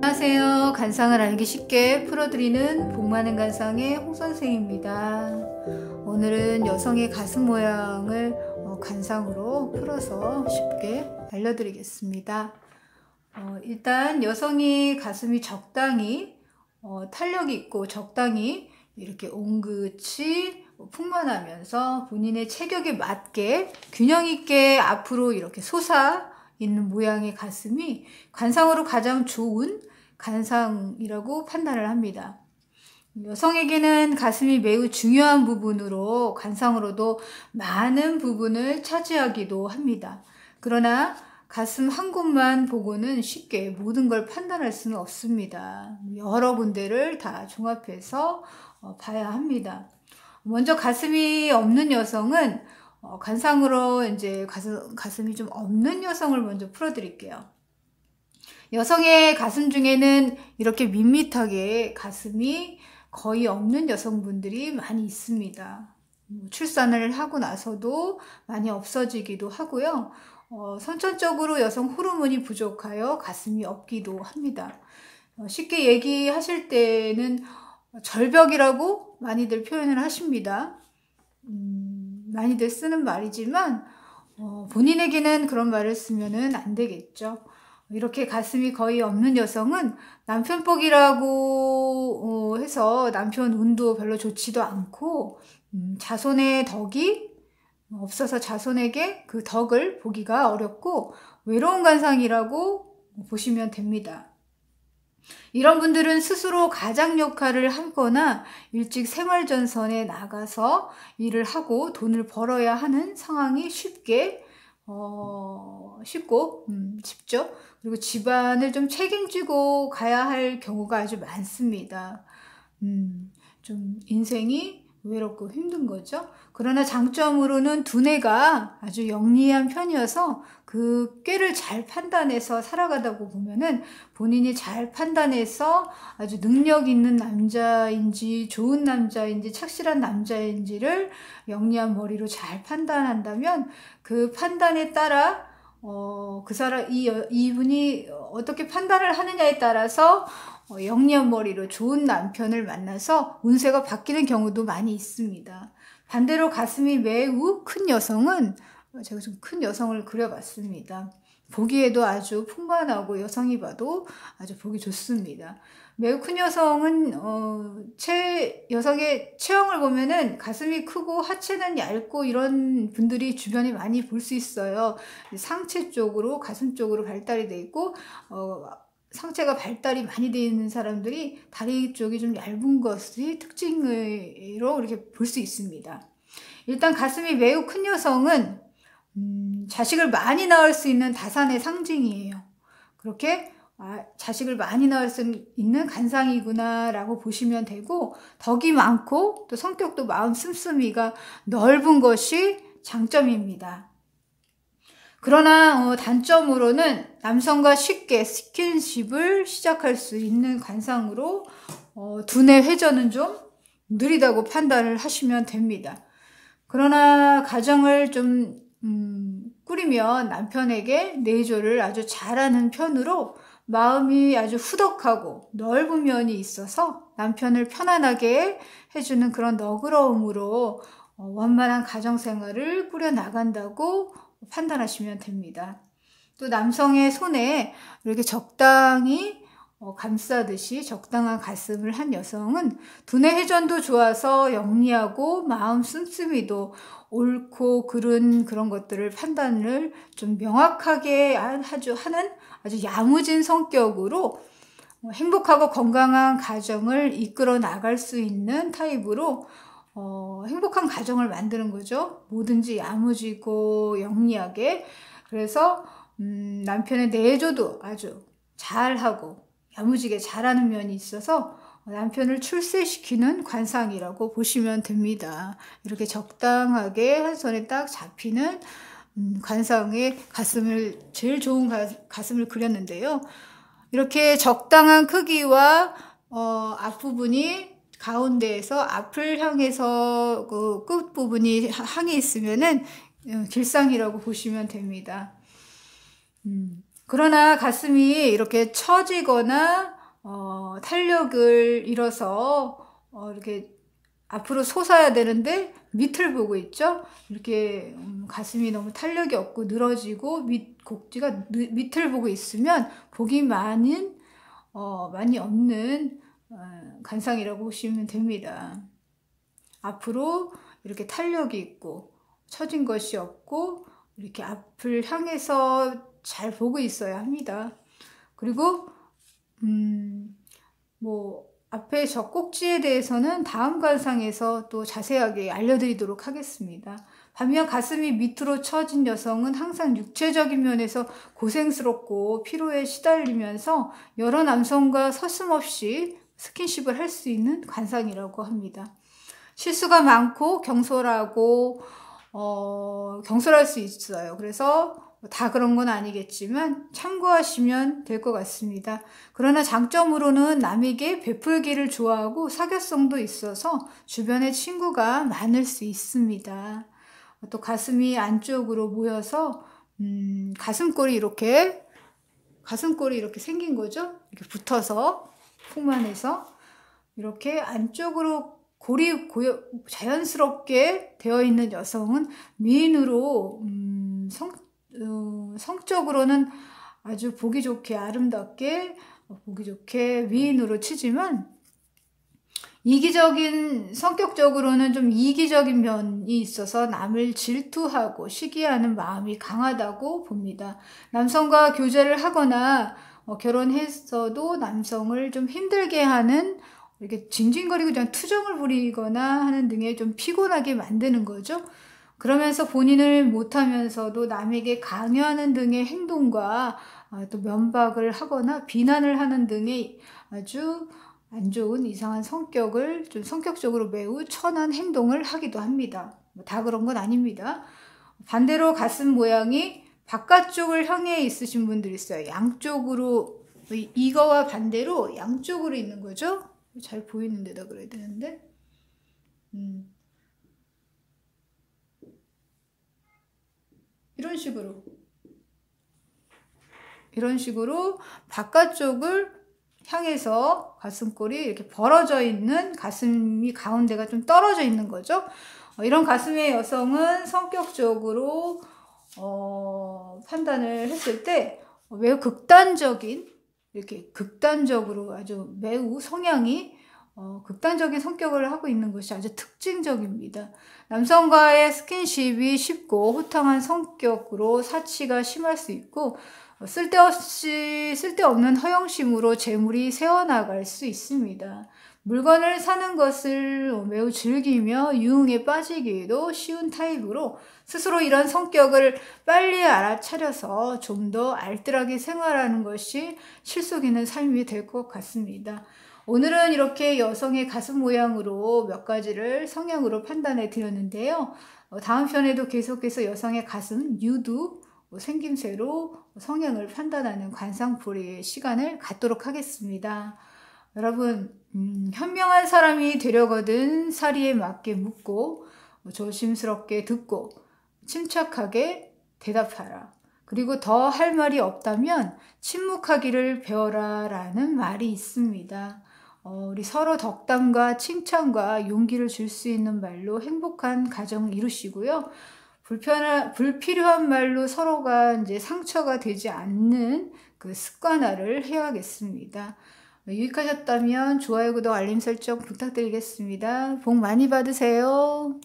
안녕하세요. 간상을 알기 쉽게 풀어드리는 복 많은 간상의 홍선생입니다. 오늘은 여성의 가슴 모양을 간상으로 풀어서 쉽게 알려드리겠습니다. 일단 여성이 가슴이 적당히 탄력이 있고 적당히 이렇게 옹긋이 풍만하면서 본인의 체격에 맞게 균형 있게 앞으로 이렇게 솟아 있는 모양의 가슴이 관상으로 가장 좋은 간상이라고 판단을 합니다. 여성에게는 가슴이 매우 중요한 부분으로 관상으로도 많은 부분을 차지하기도 합니다. 그러나 가슴 한 곳만 보고는 쉽게 모든 걸 판단할 수는 없습니다. 여러 군데를 다 종합해서 봐야 합니다. 먼저 가슴이 없는 여성은 관상으로 이제 가슴이 좀 없는 여성을 먼저 풀어드릴게요. 여성의 가슴 중에는 이렇게 밋밋하게 가슴이 거의 없는 여성분들이 많이 있습니다. 출산을 하고 나서도 많이 없어지기도 하고요. 선천적으로 여성 호르몬이 부족하여 가슴이 없기도 합니다. 쉽게 얘기하실 때는 절벽이라고 많이들 표현을 하십니다. 많이들 쓰는 말이지만 본인에게는 그런 말을 쓰면은 안 되겠죠. 이렇게 가슴이 거의 없는 여성은 남편복이라고 해서 남편 운도 별로 좋지도 않고 자손의 덕이 없어서 자손에게 그 덕을 보기가 어렵고 외로운 관상이라고 보시면 됩니다. 이런 분들은 스스로 가장 역할을 하거나 일찍 생활전선에 나가서 일을 하고 돈을 벌어야 하는 상황이 쉽죠. 그리고 집안을 좀 책임지고 가야 할 경우가 아주 많습니다. 좀 인생이 외롭고 힘든 거죠. 그러나 장점으로는 두뇌가 아주 영리한 편이어서 그 꾀를 잘 판단해서 살아가다고 보면은 본인이 잘 판단해서 아주 능력 있는 남자인지 좋은 남자인지 착실한 남자인지를 영리한 머리로 잘 판단한다면 그 판단에 따라 이분이 어떻게 판단을 하느냐에 따라서 영리한 머리로 좋은 남편을 만나서 운세가 바뀌는 경우도 많이 있습니다. 반대로 가슴이 매우 큰 여성은 제가 좀 큰 여성을 그려봤습니다. 보기에도 아주 풍만하고 여성이 봐도 아주 보기 좋습니다. 매우 큰 여성은 여성의 체형을 보면은 가슴이 크고 하체는 얇고 이런 분들이 주변에 많이 볼 수 있어요. 상체 쪽으로 가슴 쪽으로 발달이 돼 있고 상체가 발달이 많이 되어 있는 사람들이 다리 쪽이 좀 얇은 것이 특징으로 이렇게 볼 수 있습니다. 일단 가슴이 매우 큰 여성은 자식을 많이 낳을 수 있는 다산의 상징이에요. 그렇게 자식을 많이 낳을 수 있는 간상이구나 라고 보시면 되고, 덕이 많고 또 성격도 마음 씀씀이가 넓은 것이 장점입니다. 그러나 단점으로는 남성과 쉽게 스킨십을 시작할 수 있는 관상으로 두뇌 회전은 좀 느리다고 판단을 하시면 됩니다. 그러나 가정을 좀 꾸리면 남편에게 내조를 아주 잘하는 편으로 마음이 아주 후덕하고 넓은 면이 있어서 남편을 편안하게 해주는 그런 너그러움으로 원만한 가정생활을 꾸려나간다고 판단하시면 됩니다. 또 남성의 손에 이렇게 적당히 감싸듯이 적당한 가슴을 한 여성은 두뇌 회전도 좋아서 영리하고 마음 씀씀이도 옳고 그른 그런 것들을 판단을 좀 명확하게 하는 아주 야무진 성격으로 행복하고 건강한 가정을 이끌어 나갈 수 있는 타입으로 행복한 가정을 만드는 거죠. 뭐든지 야무지고 영리하게. 그래서 남편의 내조도 아주 잘하고 야무지게 잘하는 면이 있어서 남편을 출세시키는 관상이라고 보시면 됩니다. 이렇게 적당하게 한 손에 딱 잡히는 관상의 제일 좋은 가슴을 그렸는데요. 이렇게 적당한 크기와 앞부분이 가운데에서 앞을 향해서 그 끝부분이 향해 있으면은 길상이라고 보시면 됩니다. 그러나 가슴이 이렇게 처지거나 탄력을 잃어서 이렇게 앞으로 솟아야 되는데 밑을 보고 있죠. 이렇게 가슴이 너무 탄력이 없고 늘어지고 곡지가 밑을 보고 있으면 복이 많이 없는 관상이라고 보시면 됩니다. 앞으로 이렇게 탄력이 있고 처진 것이 없고 이렇게 앞을 향해서 잘 보고 있어야 합니다. 그리고 앞에 젖꼭지에 대해서는 다음 관상에서 또 자세하게 알려드리도록 하겠습니다. 반면 가슴이 밑으로 처진 여성은 항상 육체적인 면에서 고생스럽고 피로에 시달리면서 여러 남성과 서슴없이 스킨십을 할 수 있는 관상이라고 합니다. 실수가 많고 경솔하고 경솔할 수 있어요. 그래서 다 그런 건 아니겠지만 참고하시면 될 것 같습니다. 그러나 장점으로는 남에게 베풀기를 좋아하고 사교성도 있어서 주변에 친구가 많을 수 있습니다. 또 가슴이 안쪽으로 모여서 가슴골이 이렇게 생긴 거죠. 이렇게 붙어서 풍만해서 이렇게 안쪽으로 골이 자연스럽게 되어 있는 여성은 미인으로 성적으로는 아주 보기 좋게 아름답게 보기 좋게 미인으로 치지만 성격적으로는 좀 이기적인 면이 있어서 남을 질투하고 시기하는 마음이 강하다고 봅니다. 남성과 교제를 하거나 결혼했어도 남성을 좀 힘들게 하는 이렇게 징징거리고 그냥 투정을 부리거나 하는 등에 좀 피곤하게 만드는 거죠. 그러면서 본인을 못하면서도 남에게 강요하는 등의 행동과 또 면박을 하거나 비난을 하는 등의 아주 안 좋은 이상한 성격을 좀 성격적으로 매우 천한 행동을 하기도 합니다. 다 그런 건 아닙니다. 반대로 가슴 모양이 바깥쪽을 향해 있으신 분들이 있어요. 양쪽으로, 이거와 반대로 양쪽으로 있는 거죠. 잘 보이는 데다 그래야 되는데 이런 식으로 바깥쪽을 향해서 가슴골이 이렇게 벌어져 있는 가슴이 가운데가 좀 떨어져 있는 거죠. 이런 가슴의 여성은 성격적으로 판단을 했을 때 매우 극단적으로 아주 매우 성향이 극단적인 성격을 하고 있는 것이 아주 특징적입니다. 남성과의 스킨십이 쉽고 호탕한 성격으로 사치가 심할 수 있고 쓸데없는 허영심으로 재물이 새어나갈 수 있습니다. 물건을 사는 것을 매우 즐기며 유흥에 빠지기도 쉬운 타입으로 스스로 이런 성격을 빨리 알아차려서 좀 더 알뜰하게 생활하는 것이 실속 있는 삶이 될 것 같습니다. 오늘은 이렇게 여성의 가슴 모양으로 몇 가지를 성향으로 판단해 드렸는데요. 다음 편에도 계속해서 여성의 가슴, 유두, 생김새로 성향을 판단하는 관상풀이의 시간을 갖도록 하겠습니다. 여러분, 현명한 사람이 되려거든 사리에 맞게 묻고 조심스럽게 듣고 침착하게 대답하라. 그리고 더 할 말이 없다면 침묵하기를 배워라 라는 말이 있습니다. 우리 서로 덕담과 칭찬과 용기를 줄 수 있는 말로 행복한 가정 이루시고요. 불필요한 말로 서로가 이제 상처가 되지 않는 그 습관화를 해야겠습니다. 유익하셨다면 좋아요, 구독, 알림 설정 부탁드리겠습니다. 복 많이 받으세요.